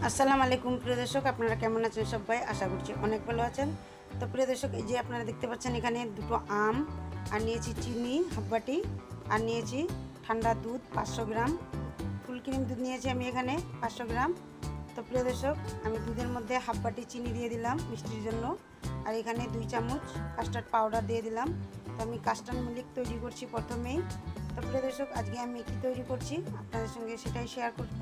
আসসালামু আলাইকুম প্রিয় দর্শক, আপনারা কেমন আছেন? সবাই আশা করছি অনেক ভালো আছেন। তো প্রিয় দর্শক, এই যে আপনারা দেখতে পাচ্ছেন এখানে দুটো আম, আর নিয়েছি চিনি হাফ বাটি, আর নিয়েছি ঠান্ডা দুধ 500 গ্রাম, ফুল ক্রিম দুধ নিয়েছি আমি এখানে 500 গ্রাম। তো প্রিয় দর্শক, আমি দুধের মধ্যে হাফ বাটি চিনি দিয়ে দিলাম মিষ্টির জন্য, আর এখানে 2 চামচ কাস্টার্ড পাউডার দিয়ে দিলাম। তো আমি কাস্টার্ড মিল্ক তৈরি করছি প্রথমেই। তো প্রিয় দর্শক, আজকে আমি কী তৈরি করছি আপনাদের সঙ্গে সেটাই শেয়ার করব।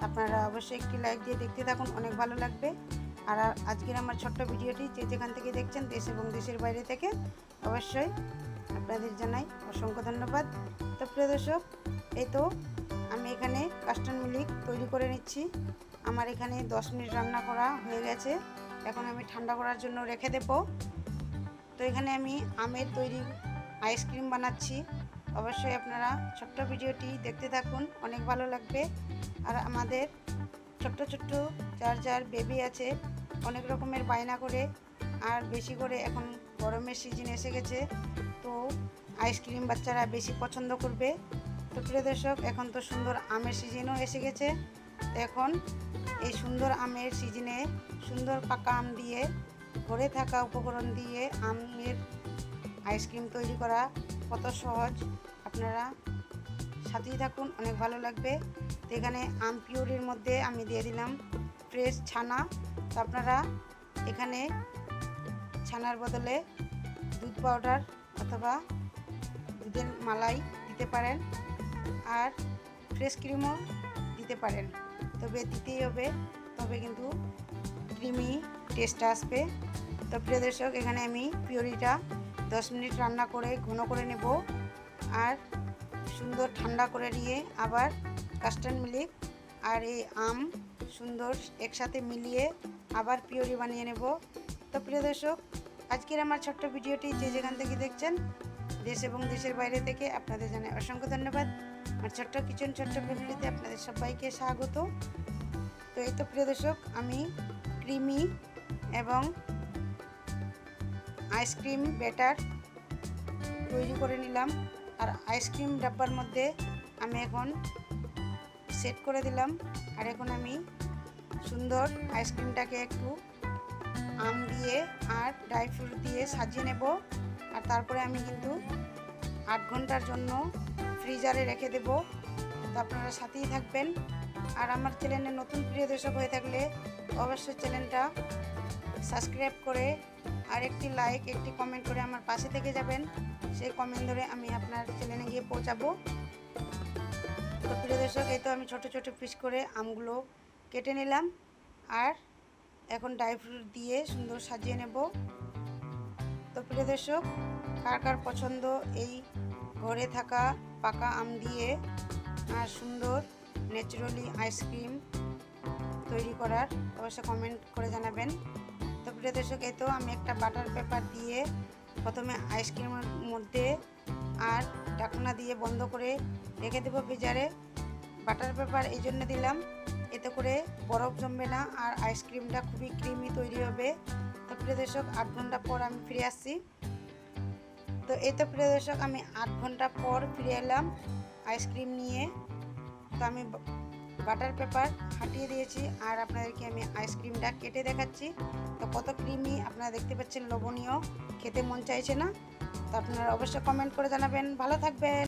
আপনারা অবশ্যই একটি লাইক দিয়ে দেখতে থাকুন, অনেক ভালো লাগবে। আর আজকের আমার ছোট্ট ভিডিওটি যে যেখান থেকে দেখছেন, দেশ এবং দেশের বাইরে থেকে, অবশ্যই আপনাদের জানাই অসংখ্য ধন্যবাদ। তো প্রিয় দর্শক, এই তো আমি এখানে কাস্টার্ড মিল্ক তৈরি করে নিচ্ছি। আমার এখানে 10 মিনিট রান্না করা হয়ে গেছে। এখন আমি ঠান্ডা করার জন্য রেখে দেব। তো এখানে আমি আমের তৈরি আইসক্রিম বানাচ্ছি। অবশ্যই আপনারা ছোট্ট ভিডিওটি দেখতে থাকুন, অনেক ভালো লাগবে। আর আমাদের ছোট্ট ছোট্ট যার যার বেবি আছে, অনেক রকমের বায়না করে, আর বেশি করে এখন গরমের সিজন এসে গেছে, তো আইসক্রিম বাচ্চারা বেশি পছন্দ করবে। তো প্রিয় দর্শক, এখন তো সুন্দর আমের সিজনও এসে গেছে। তো এখন এই সুন্দর আমের সিজনে সুন্দর পাকা আম দিয়ে, ঘরে থাকা উপকরণ দিয়ে আমের আইসক্রিম তৈরি করা কত সহজ, আপনারা সাথেই থাকুন, অনেক ভালো লাগবে। তো এখানে আম পিউরির মধ্যে আমি দিয়ে দিলাম ফ্রেশ ছানা। তো আপনারা এখানে ছানার বদলে দুধ পাউডার অথবা দুধের মালাই দিতে পারেন, আর ফ্রেশ ক্রিমও দিতে পারেন, তবে দিতেই হবে, তবে কিন্তু ক্রিমি টেস্ট আসবে। তো প্রিয় দর্শক, এখানে আমি পিউরিটা 10 মিনিট রান্না করে ঘন করে নেব, আর সুন্দর ঠান্ডা করে নিয়ে আবার কাস্টার্ড মিল্ক আর এই আম সুন্দর একসাথে মিলিয়ে আবার পিউরি বানিয়ে নেব। তো প্রিয় দর্শক, আজকের আমার ছোট্ট ভিডিওটি যে যেখান থেকে দেখছেন, দেশ এবং দেশের বাইরে থেকে, আপনাদের জানাই অসংখ্য ধন্যবাদ। আমার ছোট্ট কিচেন ছোট্ট ফ্যামিলিতে আপনাদের সবাইকে স্বাগত। তো এই তো প্রিয় দর্শক, আমি ক্রিমি এবং আইসক্রিম ব্যাটার তৈরি করে নিলাম, আর আইসক্রিম ডাব্বার মধ্যে আমি এখন সেট করে দিলাম। আর এখন আমি সুন্দর আইসক্রিমটাকে একটু আম দিয়ে আর ড্রাই ফ্রুট দিয়ে সাজিয়ে নেব। আর তারপরে আমি কিন্তু 8 ঘন্টার জন্য ফ্রিজারে রেখে দেব। তো আপনারা সাথেই থাকবেন। আর আমার চ্যানেলে নতুন প্রিয় দর্শক হয়ে থাকলে অবশ্যই চ্যানেলটা সাবস্ক্রাইব করে আর একটি লাইক একটি কমেন্ট করে আমার পাশে থেকে যাবেন। সেই কমেন্ট ধরে আমি আপনার চ্যানেলে গিয়ে পৌঁছাবো। তো প্রিয় দর্শক, এই তো আমি ছোট ছোট পিস করে আমগুলো কেটে নিলাম, আর এখন ড্রাই ফ্রুট দিয়ে সুন্দর সাজিয়ে নেব। তো প্রিয় দর্শক, কার কার পছন্দ এই ঘরে থাকা পাকা আম দিয়ে আর সুন্দর ন্যাচারালি আইসক্রিম তৈরি করার, অবশ্যই কমেন্ট করে জানাবেন। তো প্রিয় দর্শক, এই তো আমি একটা বাটার পেপার দিয়ে প্রথমে আইসক্রিমের মধ্যে আর ঢাকনা দিয়ে বন্ধ করে রেখে দেবো ফ্রিজারে। বাটার পেপার এই জন্য দিলাম, এতে করে বরফ জমবে না আর আইসক্রিমটা খুবই ক্রিমি তৈরি হবে। তো প্রিয় দর্শক, 8 ঘন্টা পর আমি ফিরে আসছি। তো এই তো প্রিয় দর্শক, আমি 8 ঘন্টা পর ফিরে এলাম আইসক্রিম নিয়ে। তো আমি বাটার পেপার হাটিয়ে দিয়েছি, আর আপনাদেরকে আমি আইসক্রিমটা কেটে দেখাচ্ছি। তো কত ক্রিমি আপনারা দেখতে পাচ্ছেন, লোভনীয়, খেতে মন চাইছে না? তো আপনারা অবশ্যই কমেন্ট করে জানাবেন। ভালো থাকবেন।